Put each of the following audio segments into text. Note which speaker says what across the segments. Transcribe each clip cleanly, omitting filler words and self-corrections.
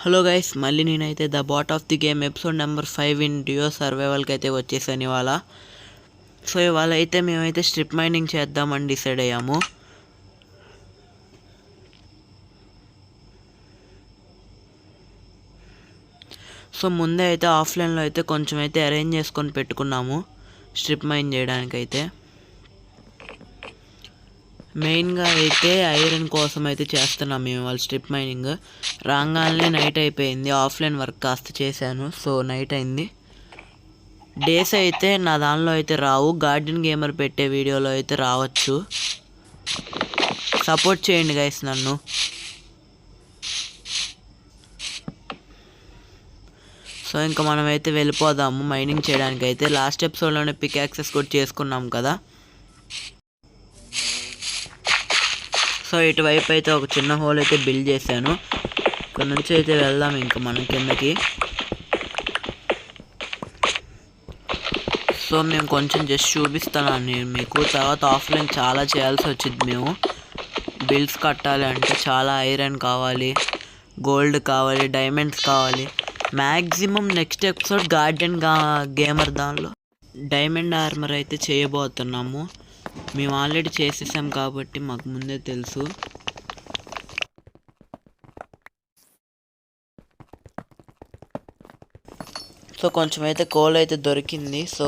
Speaker 1: Hello guys, మళ్ళీ నేనైతే the bot of the game episode number 5 in duo సర్వైవల్కి అయితే వచ్చేసాను ఇవాళ. సో ఇవాళ అయితే మేమైతే స్ట్రిప్ మైనింగ్ చేద్దామని డిసైడ్ అయ్యాము. సో ముందే అయితే ఆఫ్లైన్లో అయితే కొంచెం అయితే అరేంజ్ చేసుకొని పెట్టుకున్నాము స్ట్రిప్ మైన్ చేయడానికైతే. మెయిన్గా అయితే ఐరన్ కోసం అయితే చేస్తున్నాం మేము ఇవాళ స్ట్రిప్ మైనింగ్. రాగానే నైట్ అయిపోయింది, ఆఫ్లైన్ వర్క్ కాస్త చేశాను, సో నైట్ అయింది. డేస్ అయితే నా దానిలో అయితే రావు, గార్డెన్ గేమర్ పెట్టే వీడియోలో అయితే రావచ్చు. సపోర్ట్ చేయండి గైస్ నన్ను. సో ఇంకా మనమైతే వెళ్ళిపోదాము మైనింగ్ చేయడానికి. అయితే లాస్ట్ ఎపిసోడ్లోనే పిక్ యాక్సెస్ కూడా చేసుకున్నాం కదా. సో ఇటువైపు అయితే ఒక చిన్న హోల్ అయితే బిల్డ్ చేశాను. ఇక్కడ నుంచి అయితే వెళ్దాం ఇంకా మనం కిందకి. సో మేము కొంచెం జస్ట్ చూపిస్తాను నేను మీకు. తర్వాత ఆఫ్లైన్ చాలా చేయాల్సి వచ్చింది. మేము బిల్డ్స్ కట్టాలి అంటే చాలా ఐరన్ కావాలి, గోల్డ్ కావాలి, డైమండ్స్ కావాలి. Maximum next episode garden gamer దానిలో డైమండ్ ఆర్మర్ అయితే చేయబోతున్నాము. మేము ఆల్రెడీ చేసేసాం కాబట్టి మాకు ముందే తెలుసు. సో కొంచెం అయితే కోల్ అయితే దొరికింది. సో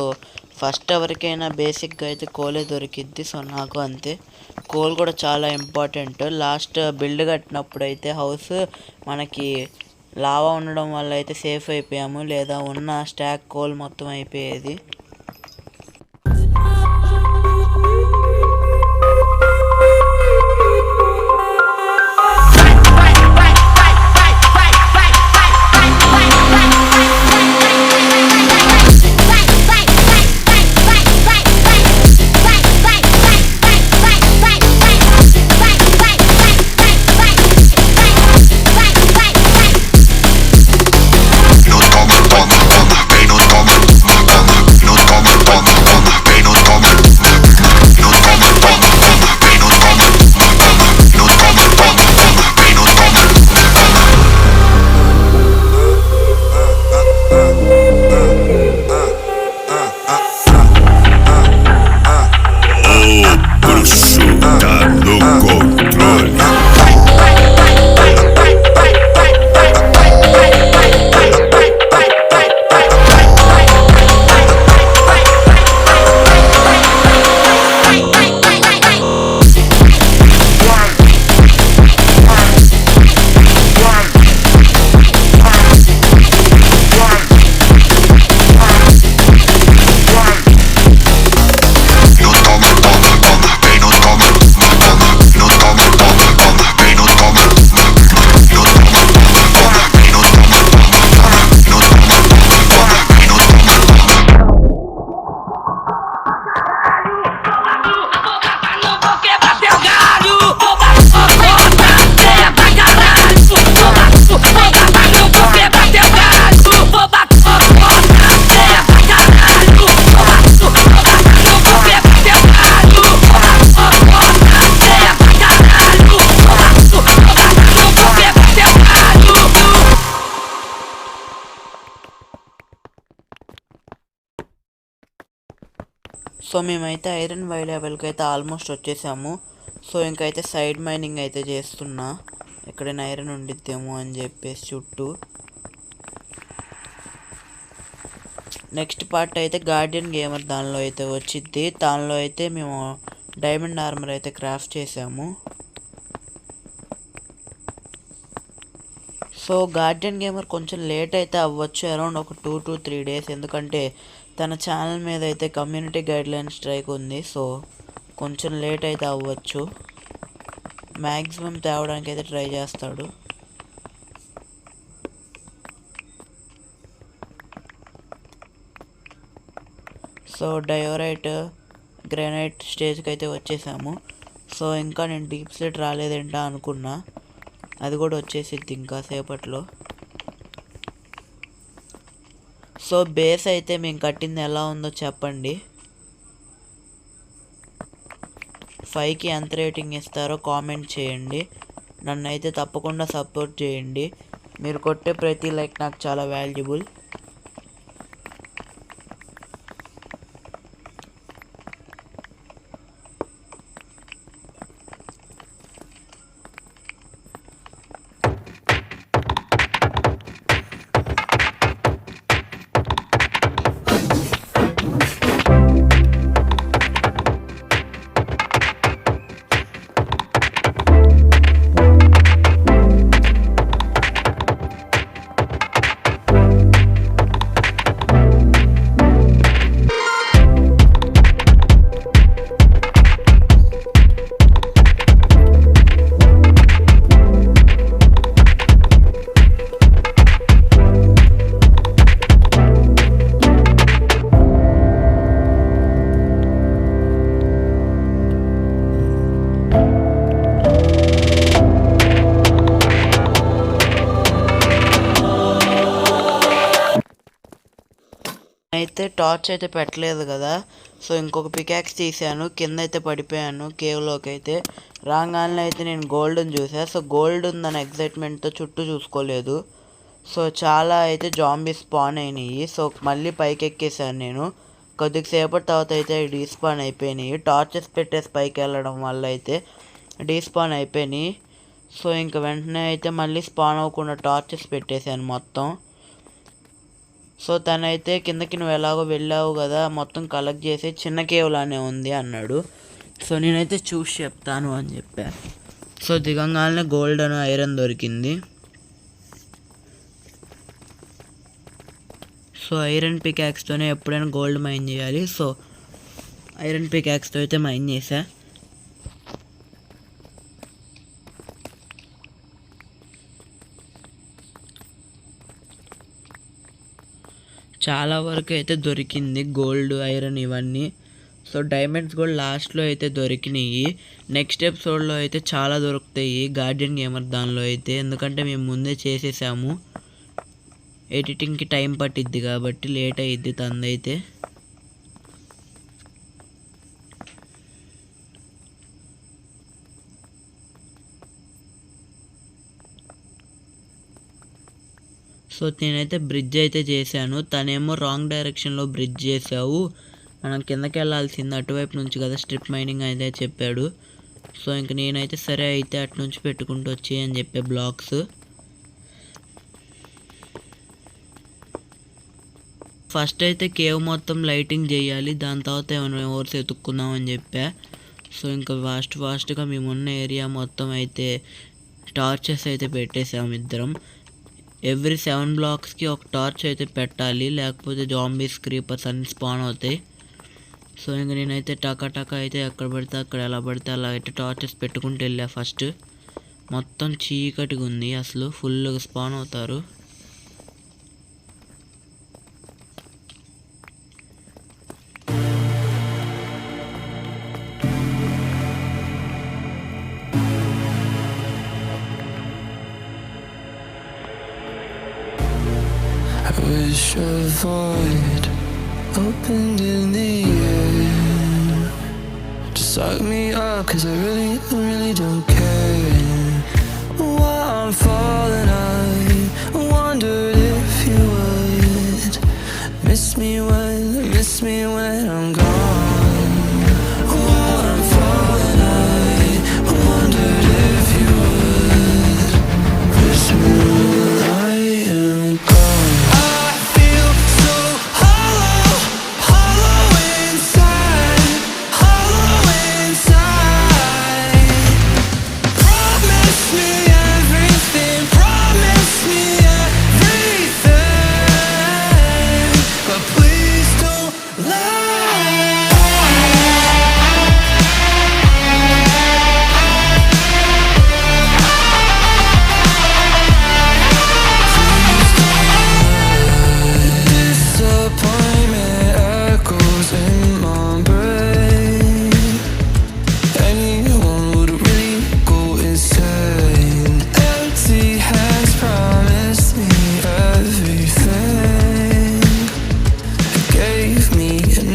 Speaker 1: ఫస్ట్ ఎవరికైనా బేసిక్గా అయితే కోలే దొరికిద్ది. సో నాకు అంతే, కోల్ కూడా చాలా ఇంపార్టెంట్. లాస్ట్ బిల్డ్ కట్టినప్పుడు అయితే హౌస్ మనకి లావా ఉండడం వల్ల అయితే సేఫ్ అయిపోయాము, లేదా ఉన్న స్టాక్ కోల్ మొత్తం అయిపోయేది. సో మేమైతే ఐరన్ వై లెవెల్కి అయితే ఆల్మోస్ట్ వచ్చేసాము. సో ఇంకైతే సైడ్ మైనింగ్ అయితే చేస్తున్నా, ఎక్కడైనా ఐరన్ ఉండిద్దేమో అని చెప్పేసి చుట్టూ. నెక్స్ట్ పార్ట్ అయితే గార్డెన్ గేమర్ దానిలో అయితే వచ్చిద్ది. దానిలో అయితే మేము డైమండ్ ఆర్మర్ అయితే క్రాఫ్ట్ చేసాము. సో గార్డెన్ గేమర్ కొంచెం లేట్ అయితే అవ్వచ్చు, అరౌండ్ ఒక 2 to 3 days, ఎందుకంటే తన ఛానల్ మీద అయితే కమ్యూనిటీ గైడ్లైన్ స్ట్రైక్ ఉంది. సో కొంచెం లేట్ అయితే అవ్వచ్చు, మ్యాక్సిమం తేవడానికి అయితే ట్రై చేస్తాడు. సో డయోరైట్ గ్రానైట్ స్టేజ్కి అయితే వచ్చేసాము. సో ఇంకా నేను డీప్ స్లేట్ రాలేదేంటా అనుకున్నా, అది కూడా వచ్చేసిద్ది ఇంకా సేపట్లో. సో బేస్ అయితే మేము కట్టింది ఎలా ఉందో చెప్పండి. 5కి ఎంత రేటింగ్ ఇస్తారో కామెంట్ చేయండి. నన్ను అయితే తప్పకుండా సపోర్ట్ చేయండి. మీరు కొట్టే ప్రతి లైక్ నాకు చాలా వాల్యుబుల్. అయితే టార్చ్ అయితే పెట్టలేదు కదా, సో ఇంకొక పికాక్స్ తీసాను. కింద అయితే పడిపోయాను కేవ్లోకి. అయితే రాగానే అయితే నేను గోల్డ్ని చూసా. సో గోల్డ్ ఉందని ఎగ్జైట్మెంట్తో చుట్టూ చూసుకోలేదు. సో చాలా అయితే జాంబీస్ స్పాన్ అయినాయి. సో మళ్ళీ పైకి ఎక్కేసాను నేను. కొద్దిసేపటి తర్వాత అయితే డీస్పాన్ అయిపోయినాయి. టార్చెస్ పెట్టేసి పైకి వెళ్ళడం వల్ల అయితే డీస్పాన్ అయిపోయినాయి. సో ఇంక వెంటనే అయితే మళ్ళీ స్పాన్ అవ్వకుండా టార్చెస్ పెట్టేశాను మొత్తం. సో తనైతే కిందకి నువ్వు ఎలాగో వెళ్ళావు కదా, మొత్తం కలెక్ట్ చేసి చిన్న కేవ్లానే ఉంది అన్నాడు. సో నేనైతే చూసి చెప్తాను అని చెప్పా. సో దిగంగానే గోల్డ్ అని ఐరన్ దొరికింది. సో ఐరన్ పికాక్స్తోనే ఎప్పుడైనా గోల్డ్ మైన్ చేయాలి. సో ఐరన్ పికాక్స్తో అయితే మైన్ చేసా. చాలా వరకు అయితే దొరికింది గోల్డ్, ఐరన్ ఇవన్నీ. సో డైమండ్స్ కూడా లాస్ట్లో అయితే దొరికినాయి. నెక్స్ట్ ఎపిసోడ్లో అయితే చాలా దొరుకుతాయి గార్డియన్ గేమర్ దానిలో అయితే, ఎందుకంటే మేము ముందే చేసేసాము. ఎడిటింగ్కి టైం పట్టిద్ది కాబట్టి లేట్ అయ్యిద్ది తందైతే. సో నేనైతే బ్రిడ్జ్ అయితే చేశాను. తనేమో రాంగ్ డైరెక్షన్లో బ్రిడ్జ్ చేసావు, మనం కిందకి వెళ్ళాల్సింది అటువైపు నుంచి కదా స్ట్రిప్ మైనింగ్ అయితే చెప్పాడు. సో ఇంక నేనైతే సరే అయితే అటు నుంచి పెట్టుకుంటూ వచ్చి అని చెప్పే బ్లాక్స్. ఫస్ట్ అయితే కేవ్ మొత్తం లైటింగ్ చేయాలి, దాని తర్వాత ఏమైనా ఓవర్స్ ఎత్తుక్కుందాం అని చెప్పా. సో ఇంకా ఫాస్ట్గా మేమున్న ఏరియా మొత్తం అయితే టార్చెస్ అయితే పెట్టేసాము ఇద్దరం. ఎవ్రీ 7 బ్లాక్స్కి ఒక టార్చ్ అయితే పెట్టాలి, లేకపోతే జాంబీస్ క్రీపర్స్ అన్ని స్పాన్ అవుతాయి. సో ఇంక నేనైతే టకా అయితే ఎక్కడ పడితే అక్కడ ఎలా పడితే అలా అయితే టార్చెస్ పెట్టుకుంటూ వెళ్ళా. ఫస్ట్ మొత్తం చీకటిగా ఉంది, అసలు ఫుల్గా స్పాన్ అవుతారు.
Speaker 2: Wish a void opened in the air to suck me up, 'cause I really don't care. While I'm falling, I wondered if you would miss me when I'm gone. While I'm falling, I wondered if you would miss me when I am gone.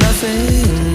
Speaker 2: Nothing